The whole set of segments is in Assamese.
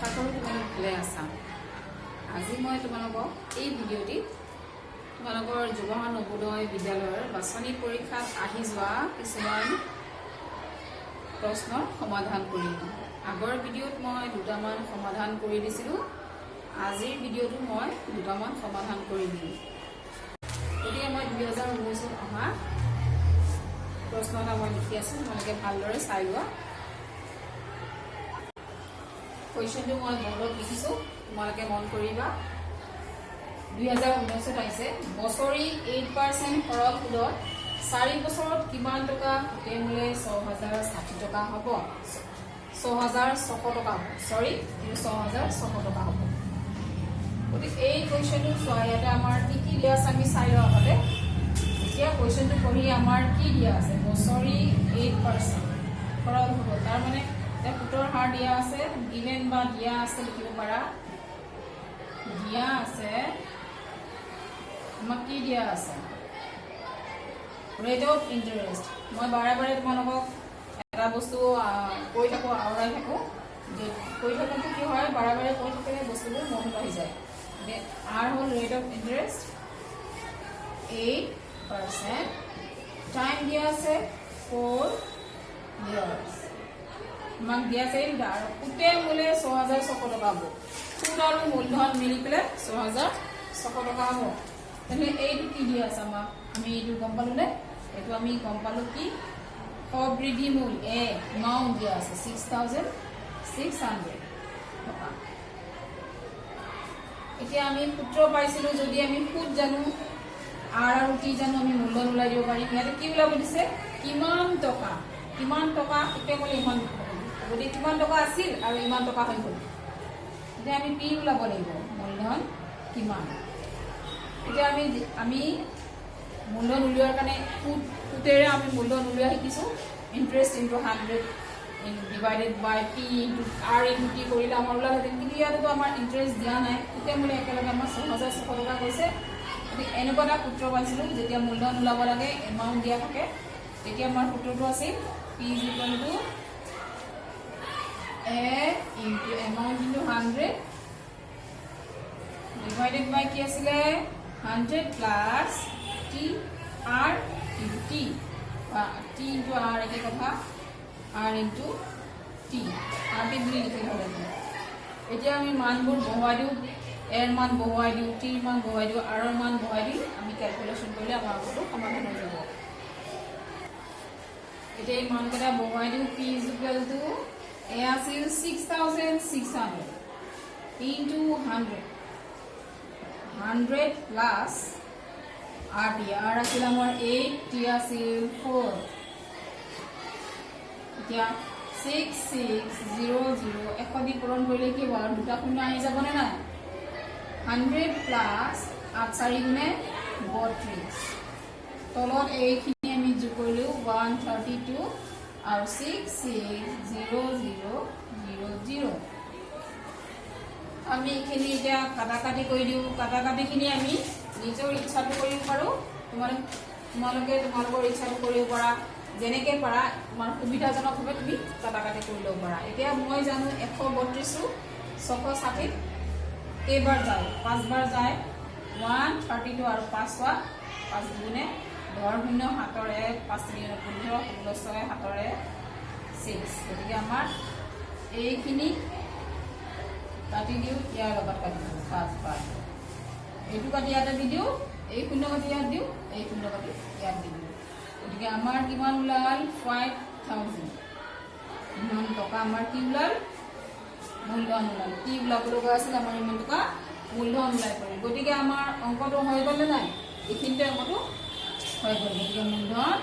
আশা কৰোঁ তোমালোক ভালে আছা। আজি মই তোমালোকক এই ভিডিঅ'টি তোমালোকৰ জৱাহৰ নৱোদয় বিদ্যালয়ৰ বাছনি পৰীক্ষাত আহি যোৱা কিছুমান প্ৰশ্নৰ সমাধান কৰিম। আগৰ ভিডিঅ'ত মই দুটামান সমাধান কৰি দিছিলোঁ, আজিৰ ভিডিঅ'টো মই দুটামান সমাধান কৰি দিম। গতিকে মই 2019ত অহা প্ৰশ্ন এটা মই লিখি আছোঁ, তোমালোকে ভালদৰে চাই লোৱা। কুৱেশ্যনটো মই বৰ্ডত লিখিছোঁ, তোমালোকে মন কৰিবা। 2019ত আহিছে, বছৰি 8% সৰল সুদত 4 বছৰত কিমান টকা সুতে মূলে 6,060 টকা হ'ব? 6,600 টকা হ'ব, চৰি 6,600 টকা হ'ব। গতিকে এই কুৱেশ্যনটো চোৱা, ইয়াতে আমাৰ কি কি দিয়া আছে আমি চাই লওঁ আগতে। এতিয়া কুৱেশ্যনটো পঢ়ি আমাৰ কি দিয়া আছে, বছৰি 8% সৰল সুদত, তাৰমানে সুতৰ হাৰ দিয়া আছে, গিভেন বা দিয়া আছে লিখিব পাৰা। দিয়া আছে আমাক কি দিয়া আছে, ৰেট অফ ইণ্টাৰেষ্ট। মই বাৰে বাৰে তোমালোকক এটা বস্তু কৈ থাকোঁ, আওৰাই থাকোঁ, কৈ থাকোঁতে কি হয়, বাৰে বাৰে কৈ থাকিলে বস্তুবোৰ মনত আহি যায়। আৰ হ'ল ৰেট অফ ইণ্টাৰেষ্ট 8%, টাইম দিয়া আছে 4 years, আমাক দিয়া আছে আৰু সুতে মূলে 6,600 টকা হ'ব। সুদ আৰু মূলধন মিলি পেলাই 6,600 টকা হ'ব। তেনেহ'লে এইটো কি দিয়া আছে আমাক, আমি এইটো গম পালোঁ নে? এইটো আমি গম পালোঁ কি, সবৃদ্ধি মূল এমাউণ্ট দিয়া আছে 6,600 টকা। এতিয়া আমি সূত্ৰ পাইছিলোঁ, যদি আমি সুদ জানো, আৰ আৰু টি জানো, আমি মূলধন ওলাই দিব পাৰিম। ইয়াতে কি ওলাব দিছে, কিমান টকা সুতে মূলে ইমান, গতিকে কিমান টকা আছিল আৰু ইমান টকা হৈ গ'ল। এতিয়া আমি পি ওলাব লাগিব, মূলধন কিমান। এতিয়া আমি মূলধন উলিওৱাৰ কাৰণে সুতেৰে আমি মূলধন উলিওৱা শিকিছোঁ। Interest into 100 divided by P into R into T কৰিলে আমাৰ ওলালহেঁতেন, কিন্তু ইয়াতো আমাৰ ইণ্টাৰেষ্ট দিয়া নাই। সুতে মূলে একেলগে আমাৰ 6,600 টকা কৈছে। গতিকে এনেকুৱা এটা সূত্ৰ পাইছিলোঁ, যেতিয়া মূলধন ওলাব লাগে, এমাউণ্ট দিয়া থাকে, তেতিয়া আমাৰ সূত্ৰটো আছিল P is equal to A into amount into 100 divided by কি আছিলে 100 plus T R into T, T into R একে কথা, R into T, R T বুলি লিখিলে হ'ল। এতিয়া আমি মানবোৰ বহুৱাই দিওঁ, এৰ মান বহুৱাই দিওঁ, টিৰ মান বহুৱাই দিওঁ, আৰৰ মান বহুৱাই দিওঁ, আমি কেলকুলেশ্যন কৰিলে আমাৰ আগতো সমাধান হৈ যাব। এতিয়া এই মানকেইটা বহুৱাই দিওঁ, P is equal to A আছিল 6,600 into 100 plus R T, R আছিল আমাৰ 8, T আছিল 4। এতিয়া 6,600 এশ দি পূৰণ কৰিলে কি হ'ব, আৰু দুটা শূন্য আহি যাবনে নাই? 100 প্লাছ 8 4 গুণে 32, তলত এইখিনি আমি যোগ কৰিলোঁ 132 আৰু 6,600,000। আমি এইখিনি এতিয়া কাটাকাটি কৰি দিওঁ। কাটাকাটিখিনি আমি নিজৰ ইচ্ছাটো কৰিব পাৰোঁ, তোমালোকে তোমালোকৰ ইচ্ছাটো কৰিব পাৰা, যেনেকৈ পাৰা, তোমাৰ সুবিধাজনকভাৱে তুমি কাটাকাটি কৰি ল'ব পাৰা। এতিয়া মই জানো 132 660 কেইবাৰ যায়, 5 বাৰ যায়, 132 আৰু 5 গুণে 10 শূন্য 7 1 5 3 15 16 6 7 6। গতিকে আমাৰ এইখিনি কাটি দিওঁ, ইয়াৰ লগত কাটি দিওঁ 5 বাৰ, এইটো কাটি ইয়াতে দি দিওঁ, এই শূন্য কাটি ইয়াত দিওঁ, এই শূন্য কাটি ইয়াত দি দিওঁ। গতিকে আমাৰ কিমান ওলাল, 5,000 ইমান টকা আমাৰ কি ওলাল, মূলধন ওলাল। কি ওলাব লগা আছিল, আমাৰ ইমান টকা মূলধন ওলাই পৰিল। গতিকে আমাৰ অংকটো হৈ গ'লনে নাই, এইখিনিতে অংকটো হৈ গ'ল। গতিকে মূলধন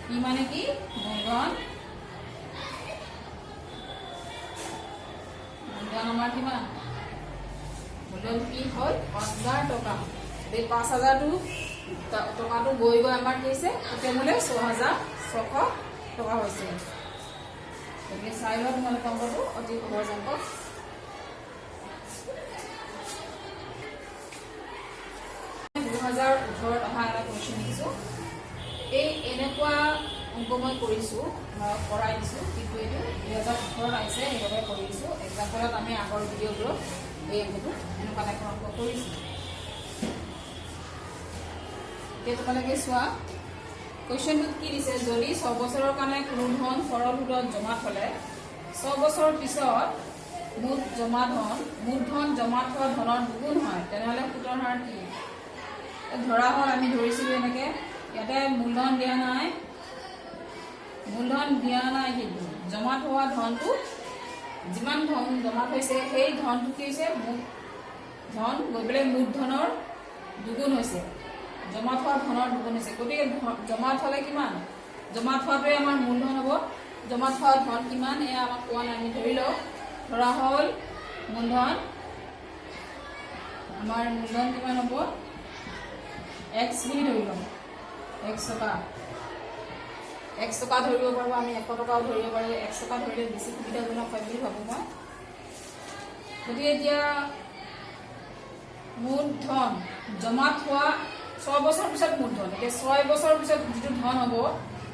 কি মানে কি, মূলধন আমাৰ কিমান, মূলধন কি হ'ল 5,000 টকা। এই 5,000 টকাটো গৈ আমাৰ কি হৈছে, সুতে মূলে 6,600 টকা হৈছে। গতিকে চাই লোৱা তোমালোকে অংকটো, অতি সহজ অংক। 2018ত অহা এটা কুৱেশ্যন লিখিছোঁ। এই এনেকুৱা অংক মই কৰিছোঁ, কৰাই দিছোঁ, কিন্তু এইটো 2018ত আহিছে, সেইবাবে কৰি দিছোঁ। যাৰ ফলত আমি আগৰ ভিডিঅ'বোৰত এই অংকটো এনেকুৱা টাইপৰ অংক কৰিছোঁ। এতিয়া তোমালোকে চোৱা কুৱেশ্যনটোত কি দিছে, যদি 6 বছৰৰ কাৰণে কোনো ধন সৰল সুদত জমা থ'লে 6 বছৰৰ পিছত মুঠ ধন জমা থোৱা ধনৰ দুগুণ হয়, তেনেহ'লে সুতৰ হাৰ কি? ধৰা হ'ল আমি ধৰিছিলোঁ এনেকৈ, ইয়াতে মূলধন দিয়া নাই কিন্তু জমা থোৱা ধনটো যিমান ধন জমা থৈছে সেই ধনটো কি হৈছে মুঠ ধন গৈ পেলাই মুঠ ধনৰ দুগুণ হৈছে, জমা থোৱা ধনৰ দুগুণ হৈছে। গতিকে জমা থ'লে কিমান? জমা থোৱাটোৱে আমাৰ মূলধন হ'ব। জমা থোৱা ধন কিমান এয়া আমাক কোৱা নাই, আমি ধৰি লওঁ। ধৰা হ'ল মূলধন, আমাৰ মূলধন কিমান হ'ব? x বুলি ধৰি লওঁ, x টকা ধৰিব পাৰোঁ, আমি 100 টকাও ধৰিব পাৰোঁ। 1 টকা ধৰিলে বেছি সুবিধাজনক হয় বুলি ভাবোঁ মই। গতিকে এতিয়া মুঠ ধন জমা থোৱা 6 বছৰ পিছত মুঠ ধন, এতিয়া 6 বছৰৰ পিছত যিটো ধন হ'ব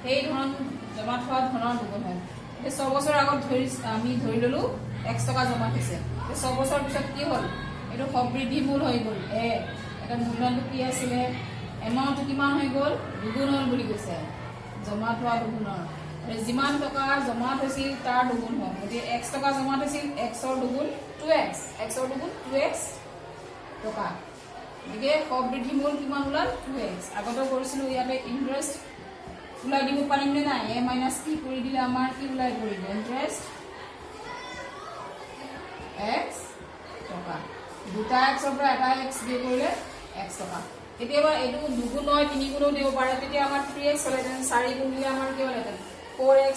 সেই ধন জমা থোৱা ধনৰ দুগুণ হয়। এতিয়া 6 বছৰ আগত আমি ধৰি ল'লোঁ 1 টকা জমা থৈছে, 6 বছৰৰ পিছত কি হ'ল? এইটো সবৃদ্ধি মূল হৈ গ'ল। এটা মূলধনটো কি আছিলে, এমাউণ্টটো কিমান হৈ গ'ল? দুগুণ হ'ল বুলি কৈছে, জমা থোৱা দুগুণৰ। যিমান টকা জমা থৈছিল তাৰ দুগুণ হ'ল। গতিকে 1 টকা জমা থৈছিল, xৰ দুগুণ 2x, xৰ দুগুণ 2x টকা। গতিকে সবৃদ্ধি মূল কিমান ওলাল? 2x। আগতে কৰিছিলোঁ ইয়াতে ইণ্টাৰেষ্ট ওলাই দিব পাৰিম নে নাই? a মাইনাছ কি কৰি দিলে আমাৰ কি ওলাই পৰিব? ইণ্টাৰেষ্ট x টকা। দুটা xৰ পৰা এটা x দিয়ে কৰিলে x টকা। কেতিয়াবা এইটো দুগুণ হয় 3 গুণো দিব পাৰে, তেতিয়া আমাৰ 3x হ'লেহেঁতেন, 4 গুণ দিলে আমাৰ কি হ'লেহেঁতেন? 4x,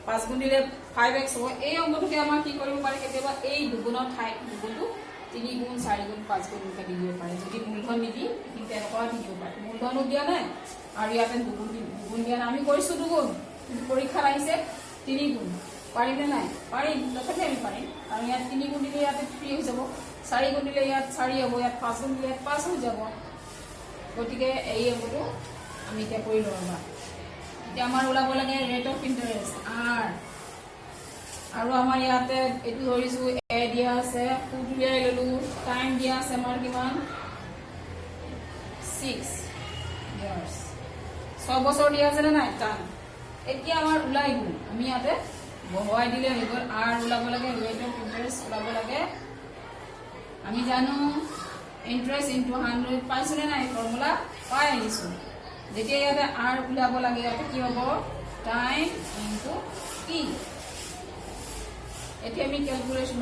5 গুণ দিলে 5x হ'ব। এই অংকটোকে আমাৰ কি কৰিব পাৰে, কেতিয়াবা এই দুগুণৰ ঠাইত দুগুণটো 3 গুণ, 4 গুণ, 5 গুণ এনেকৈ দি দিব পাৰে। যদি মূলধন নিদি কিন্তু এনেকুৱা দি দিব পাৰে, মূলধনো দিয়া নাই আৰু ইয়াতে দুগুণ দিয়া নাই। আমি কৰিছোঁ দুগুণ, কিন্তু পৰীক্ষাত আহিছে 3 গুণ। পাৰিমনে নাই? পাৰিম, তথাপি আমি পাৰিম। আৰু ইয়াত 3 গুণ দিলে ইয়াতে 3 হৈ যাব, 4 গুণ দিলে ইয়াত 4 হ'ব, ইয়াত 5 গুণ দিলে ইয়াত 5 হৈ যাব। গতিকে এই অংকটো আমি এতিয়া কৰি লওঁ এবাৰ। এতিয়া আমাৰ ওলাব লাগে ৰেট অফ ইণ্টাৰেষ্ট R, আৰু আমাৰ ইয়াতে এইটো ধৰিছোঁ এ দিয়া আছে, সুদ উলিয়াই ল'লোঁ, টাইম দিয়া আছে আমাৰ কিমান? 6 years। 6 বছৰ দিয়া আছে নে নাই? টান। এতিয়া আমাৰ ওলাই গ'ল, আমি ইয়াতে বহুৱাই দিলে হৈ গ'ল। R ওলাব লাগে, ৰেট অফ ইণ্টাৰেষ্ট ওলাব লাগে। আমি জানো ইণ্টাৰেষ্ট ইনটু 100 পাইছোঁ নে নাই? ফৰ্মুলা পাই আহিছোঁ। যেতিয়া ইয়াতে R ওলাব লাগে, ইয়াতে কি হ'ব? Time into T. এতিয়া আমি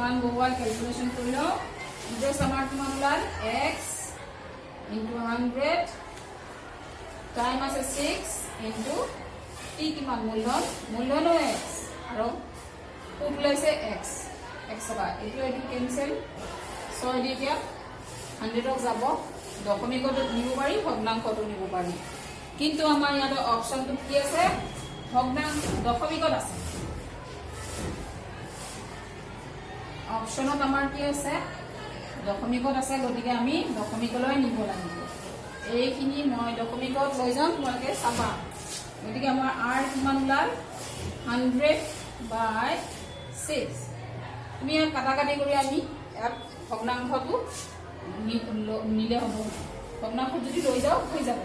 মান বহুৱাই কেলকুলেশ্যন কৰি লওঁ। ইণ্টাৰেষ্ট আমাৰ কিমান ওলাল? x ইনটু 100, টাইম আছে 6 ইনটু টি কিমান? মূলধনো x আৰু সুদ ওলাইছে x টকা। এইটো কেনচেল, 6 দি এতিয়া 100ক যাব, দশমিকতো নিব পাৰি, ভগ্নাংশতো নিব পাৰি। কিন্তু আমাৰ ইয়াতে অপশ্যনটো কি আছে? দশমিকত আছে। অপশ্যনত আমাৰ কি আছে? দশমিকত আছে। গতিকে আমি দশমিকলৈ নিব লাগিব। এইখিনি মই দশমিকত লৈ যাম, তোমালোকে চাবা। গতিকে আমাৰ R কিমান ওলাল? 100/6। তুমি ইয়াত কাটাকাটি কৰি আমি ইয়াত ভগ্নাংশটো নিলে হ'ব। ভগ্নাংশ যদি লৈ যাওঁ হৈ যাব।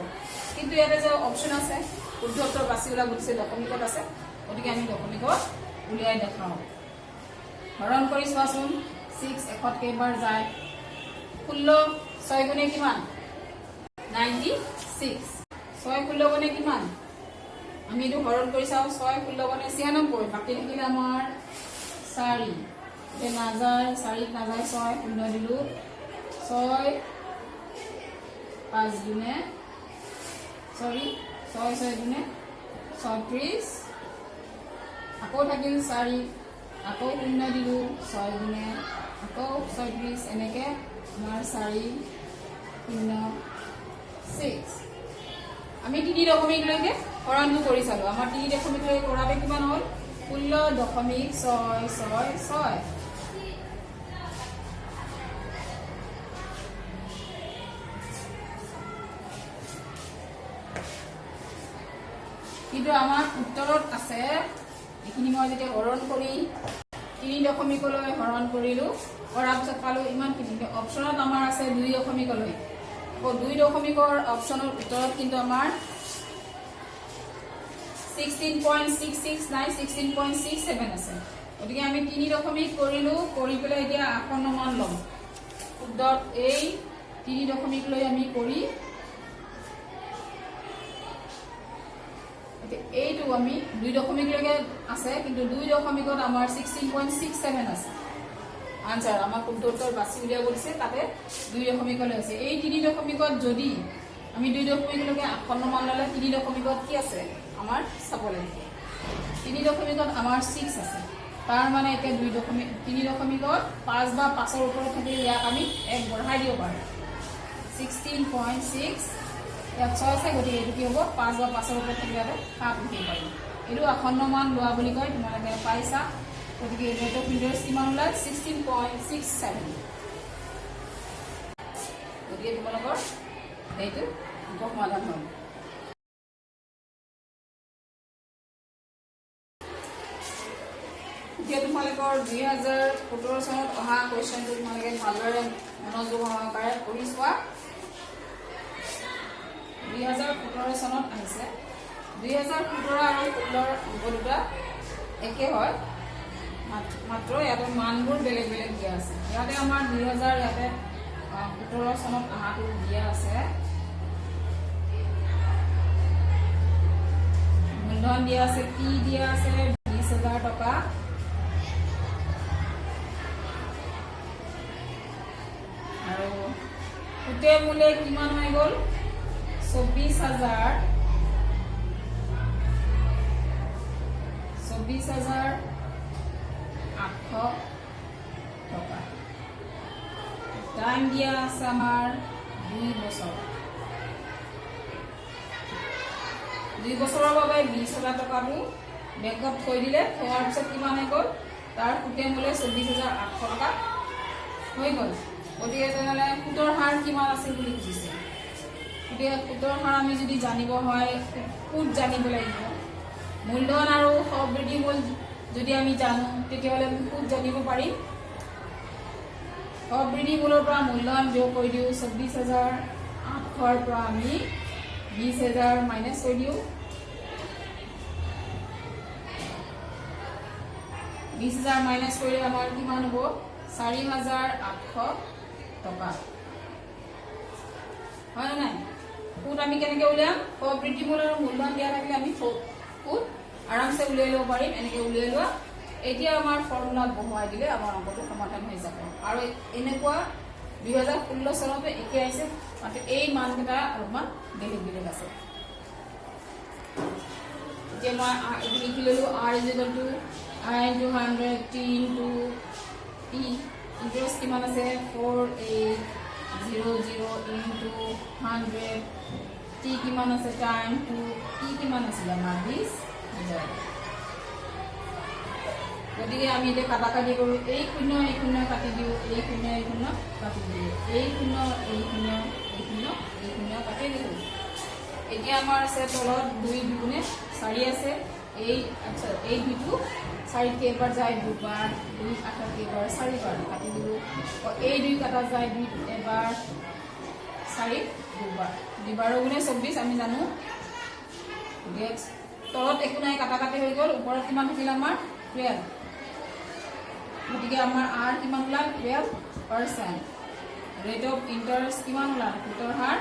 কিন্তু ইয়াতে যে অপশ্যন আছে শুদ্ধ উত্তৰ বাছি ওলাব দিছে, দশমিকত আছে। গতিকে আমি দশমিকত উলিয়াই দেখাওঁ। হৰণ কৰি চোৱাচোন, 6 1ত কেইবাৰ যায়? 16 6 গুণে কিমান? 96। 6 16 গুণে কিমান? আমি এইটো হৰণ কৰি চাওঁ। 6 16 গুণে 96। বাকী থাকিলে আমাৰ 4। এতিয়া নাযায়, 4ত নাযায়, 6 0 দিলোঁ। 6 5 গুণে 6 6 গুণে 36। আকৌ থাকিল 4, আকৌ 0 দিলোঁ, 6 গুণে আকৌ 36। এনেকৈ আমাৰ 4 0 6। আমি 3 দশমিকলৈকে হৰণটো কৰি চালোঁ। আমাৰ 3 দশমিকলৈকে কৰাতে কিমান হ'ল? 16.666। কিন্তু আমাৰ উত্তৰত আছে, এইখিনি মই যেতিয়া হৰণ কৰি 3 হৰণ কৰিলোঁ, কৰাৰ পিছত পালোঁ ইমানখিনি। অপশ্যনত আমাৰ আছে 2 আকৌ 2 অপশ্যনৰ উত্তৰত কিন্তু আমাৰ 16.669 16.67 আছে। গতিকে আমি 3 কৰিলোঁ, কৰি পেলাই এতিয়া আসন্ন মান ল'ম। শুদ্ধত এই 3 লৈ আমি কৰি এইটো আমি 2 লৈকে আছে, কিন্তু 2 আমাৰ 16.67 আছে। আনসাৰ আমাৰ শুদ্ধ উত্তৰ বাছি উলিয়াব দিছে, তাতে 2 লৈ আছে। এই 3 যদি আমি 2 আসন্ন মান ল'লে 3 কি আছে আমাৰ চাব লাগিব। 3 আমাৰ 6 আছে, তাৰ মানে এতিয়া 3 5 বা 5ৰ ওপৰত থাকিলে ইয়াক আমি 1 বঢ়াই দিব পাৰোঁ। 16.6 ইয়াত 6 আছে, গতিকে এইটো কি হ'ব 5 বা 5ৰ ওপৰত থাকিলে ইয়াতে 7 লিখিব পাৰিম। এইটো আসন্ন মান লোৱা বুলি কয়, তোমালোকে পাইছা। গতিকে ৰেট অফ ইণ্টাৰেষ্ট কিমান ওলায় 16.67। গতিকে তোমালোকৰ সেইটো সমাধান হ'ল। এতিয়া তোমালোকৰ 2017 চনত অহা কুৱেশ্যনটো তোমালোকে ভালদৰে মনোযোগ সহকাৰে পঢ়ি চোৱা। 2017 চনত আহিছে। 2017 আৰু 16 অংক দুটা একে হয়, মাত্ৰ ইয়াতে মানবোৰ বেলেগ বেলেগ দিয়া আছে। ইয়াতে আমাৰ 2017 চনত অহাটো দিয়া আছে। মূলধন দিয়া আছে, কি দিয়া আছে 20,000 টকা। আৰু সুতে মূলে কিমান হৈ গ'ল 24,800 টকা। টাইম দিয়া আছে আমাৰ 2 বছৰ। 2 বছৰৰ বাবে 20,000 টকাটো বেংকত থৈ দিলে, থোৱাৰ পিছত কিমান হৈ গ'ল তাৰ সুতে মূলে 24,800 টকা হৈ গ'ল। গতিকে তেনেহ'লে সুতৰ হাৰ কিমান আছে বুলি সুধিছে। গতিকে সুতৰ হাৰ আমি যদি জানিব হয় সুত জানিব লাগিব। মূলধন আৰু সবৃদ্ধি মূল যদি আমি জানো তেতিয়াহ'লে আমি সুত জানিব পাৰিম। সবৃদ্ধি মূলৰ পৰা মূলধন যোগ কৰি দিওঁ, 24,800ৰ পৰা আমি 20,000 মাইনাছ কৰি দিওঁ। 20,000 মাইনাছ কৰিলে আমাৰ কিমান হ'ব 4,800 টকা। হয় নে নাই? সুত আমি কেনেকৈ উলিয়াম? সবৃদ্ধি মূল আৰু মূলধন দিয়া থাকিলে আমি সুত আৰামছে উলিয়াই ল'ব পাৰিম। এনেকৈ উলিয়াই লোৱা। এতিয়া আমাৰ ফৰ্মুলাত বহুৱাই দিলে আমাৰ অংকটো সমাধান হৈ যাব। আৰু এনেকুৱা 2016 চনতো একে আহিছে, মাত্ৰ এই মানকেইটা অলপমান বেলেগ বেলেগ আছে। এতিয়া মই এইটো লিখি ল'লোঁ R = I × 100 T × P। Interest কিমান আছে 4800 × 100। T কিমান আছে টাইম টু P কিমান আছিল আমাৰ 20,000। গতিকে আমি এতিয়া কাটাকাটি কৰোঁ। এই শূন্য কাটি দিওঁ, এই শূন্য কাটি দিওঁ, এই শূন্য কাটি দিওঁ। এতিয়া আমাৰ আছে তলত 2 দুগুণে 4 আছে। এই 2টো 4 কেইবাৰ যায় 2বাৰ, 2 8 কেইবাৰ 4বাৰ কাটি দিলোঁ। এই 2 কাটা যায় 2 এবাৰ, 4 2বাৰ, 2 বাৰ গুণে 24 আমি জানো। তলত একো নাই, কাটাকাটি হৈ গ'ল। ওপৰত কিমান থাকিল আমাৰ 12। গতিকে আমাৰ R কিমান ওলাল 12%। ৰেট অফ ইণ্টাৰেষ্ট কিমান ওলাল সুতৰ হাৰ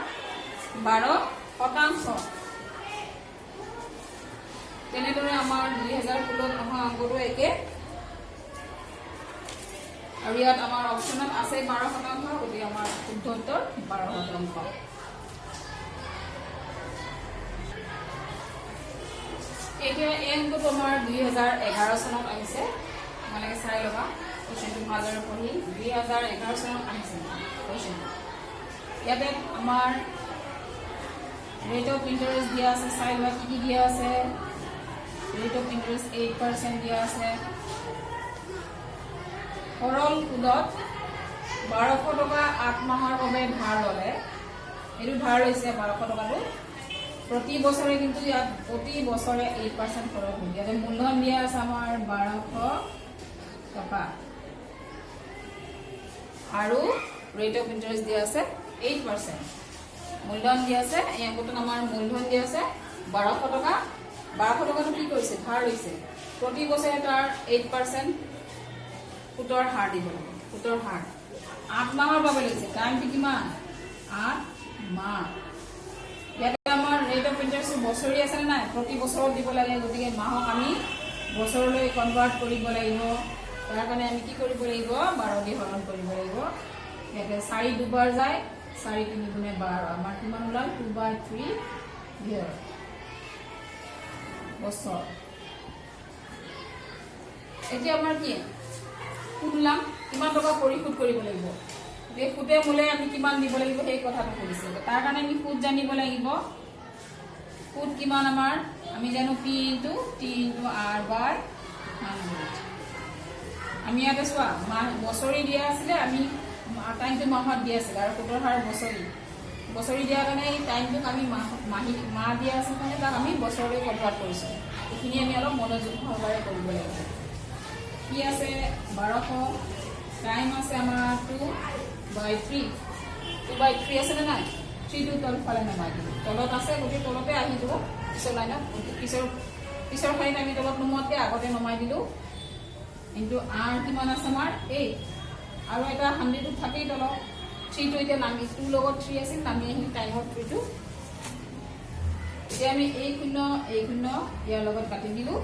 12%। তেনেদৰে আমাৰ 2016 অহা অংকটো একে। আৰু ইয়াত আমাৰ অপশ্যনত আছে 12%, গতিকে আমাৰ শুদ্ধ উত্তৰ 12%। এতিয়া এই অংকটো আমাৰ 2011 চনত আহিছে। তোমালোকে চাই ল'বা কুৱেশ্যনটো ভালদৰে পঢ়ি। 2011 চনত আহিছে কুৱেশ্যনটো। ইয়াতে আমাৰ ৰেট অফ ইণ্টাৰেষ্ট দিয়া আছে, চাই লোৱা কি দিয়া আছে। ৰেট অফ ইণ্টাৰেষ্ট 8% দিয়া আছে। সৰল সুদত 1200 টকা 8 মাহৰ বাবে ধাৰ ল'লে, এইটো ধাৰ লৈছে 1200 টকাটো প্ৰতি বছৰে, কিন্তু ইয়াত প্ৰতি বছৰে 8% খৰচ হ'ব। ইয়াতে মূলধন দিয়া আছে আমাৰ 1200 টকা আৰু ৰেট অফ ইণ্টাৰেষ্ট দিয়া আছে 8%। মূলধন দিয়া আছে, এই অংকটোত আমাৰ মূলধন দিয়া আছে 1200 টকা। 1200 টকাটো কি কৰিছে? ধাৰ লৈছে। প্ৰতি বছৰে তাৰ 8% সুতৰ হাৰ দিব লাগে। সুতৰ হাৰ 8 মাহৰ বাবে লৈছে। টাইমটো কিমান? 8 মাহ। ইয়াতে আমাৰ ৰেট অফ ইণ্টাৰেষ্ট বছৰি আছে নে নাই? প্ৰতি বছৰত দিব লাগে। গতিকে মাহক আমি বছৰলৈ কনভাৰ্ট কৰিব লাগিব। তাৰ কাৰণে আমি কি কৰিব লাগিব? 12 দি হৰণ কৰিব লাগিব। ইয়াতে 4 দুবাৰ যায়, 4 3 গুণে 12। আমাৰ কিমান ওলাল? 2/3 ইয়াৰ বছৰ। এতিয়া আমাৰ কি সুদ লাম কিমান টকা পৰিশোধ কৰিব লাগিব? এই সুদে মূলে আমি কিমান দিব লাগিব সেই কথাটো সুধিছে। তাৰ কাৰণে আমি সুদ জানিব লাগিব। সুদ কিমান আমাৰ? আমি জানো P × T × R/100। আমি ইয়াতে চোৱা মাহ বছৰি দিয়া আছিলে, আমি টাইমটো মাহত দিয়া আছিলে আৰু সুতৰ হাৰ বছৰি দিয়াৰ কাৰণে এই টাইমটোক আমি মাহ দিয়া আছিল কাৰণে তাক আমি বছৰলৈ কনভাৰ্ট কৰিছোঁ। এইখিনি আমি অলপ মনোযোগ সহকাৰে কৰিব লাগিব। কি আছে? 1200। টাইম আছে আমাৰ 2/3। 2/3 আছে নে নাই? 3টো তলফালে নমাই দিলোঁ। তলত আছে, গতিকে তলতে আহি যাব পিছৰ লাইনত। পিছৰ শাৰীত আমি তলত নোমোৱাতকৈ আগতে নমাই দিলোঁ। কিন্তু R কিমান আছে আমাৰ? 8 আৰু এটা 100টো থাকেই তলত। 3টো এতিয়া নামি 2 লগত 3 আছিল, নামি আহিল টাইমত 3টো। এতিয়া আমি এই শূন্য ইয়াৰ লগত কাটি দিলোঁ।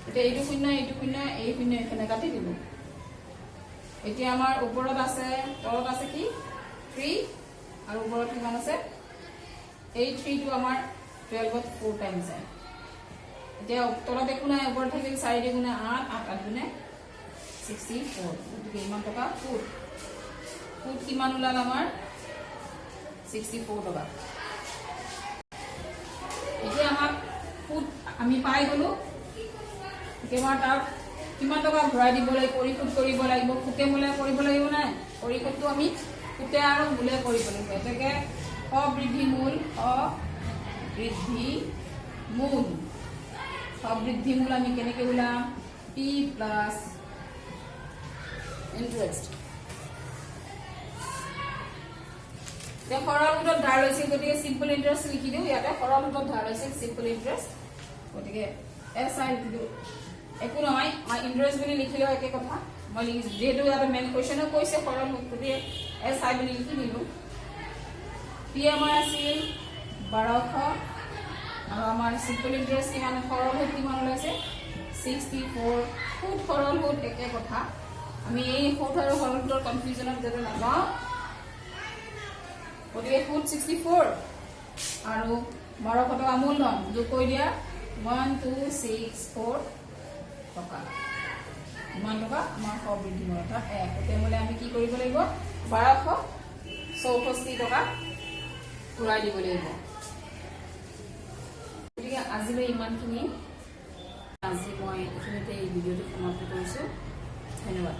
এতিয়া এইটো শূন্য এই শূন্য এইখানে কাটি দিলোঁ। এতিয়া আমাৰ ওপৰত আছে, তলত আছে কি 3 আৰু ওপৰত কিমান আছে? এই 3টো আমাৰ 12ত 4 টাইমছ যায়। এতিয়া তলত একো নাই, ওপৰত থাকিল 4 × 8, 8 × 8 64। গতিকে ইমান টকা সুদ কিমান ওলাল আমাৰ? 64 টকা। এতিয়া আমাক সুদ আমি পাই গ'লো। আমাৰ তাক কিমান টকা ঘূৰাই দিব লাগিব? পৰিশোধ কৰিব লাগিব। সুতে মূলে কৰিব লাগিব নাই? পৰিশোধটো আমি সুতে আৰু মূলে কৰিব লাগিব। এতেকে সবৃদ্ধি মূল আমি কেনেকৈ ওলাম? P + interest. এতিয়া সৰল সুদত ধাৰ লৈছিল, গতিকে চিম্পল ইণ্টাৰেষ্ট লিখি দিওঁ। ইয়াতে সৰল সুদত ধাৰ লৈছিল, চিম্পল ইণ্টাৰেষ্ট। গতিকে SI লিখিলোঁ। একো নহয়, মই ইণ্টাৰেষ্ট বুলি লিখিলেও একে কথা। মই যিহেতু ইয়াতে মেইন কুৱেশ্যনো কৈছে সৰল সুদ, গতিকে SI বুলি লিখি দিলোঁ। P আমাৰ আছিল 1200 আৰু আমাৰ চিম্পল ইণ্টাৰেষ্ট কিমান? সৰল সুদ কিমান ওলাইছে? 64। সুদ সৰল সুদ একে কথা। আমি এই সুদ আৰু সৰল সুদৰ কনফিউজনত যাতে নাযাওঁ, গতিকে সুদ 64 আৰু 1200 টকা মূলধন যোগ কৰি দিয়া 1264 টকা। ইমান টকা আমাৰ সবৃদ্ধি মূল অৰ্থাৎ 1। তেতিয়াহ'লে আমি কি কৰিব লাগিব? 1264 টকা ঘূৰাই দিব লাগিব। গতিকে আজিলৈ ইমানখিনি। আজি মই এইখিনিতে এই ভিডিঅ'টো সমাপ্ত কৰিছোঁ। ধন্যবাদ।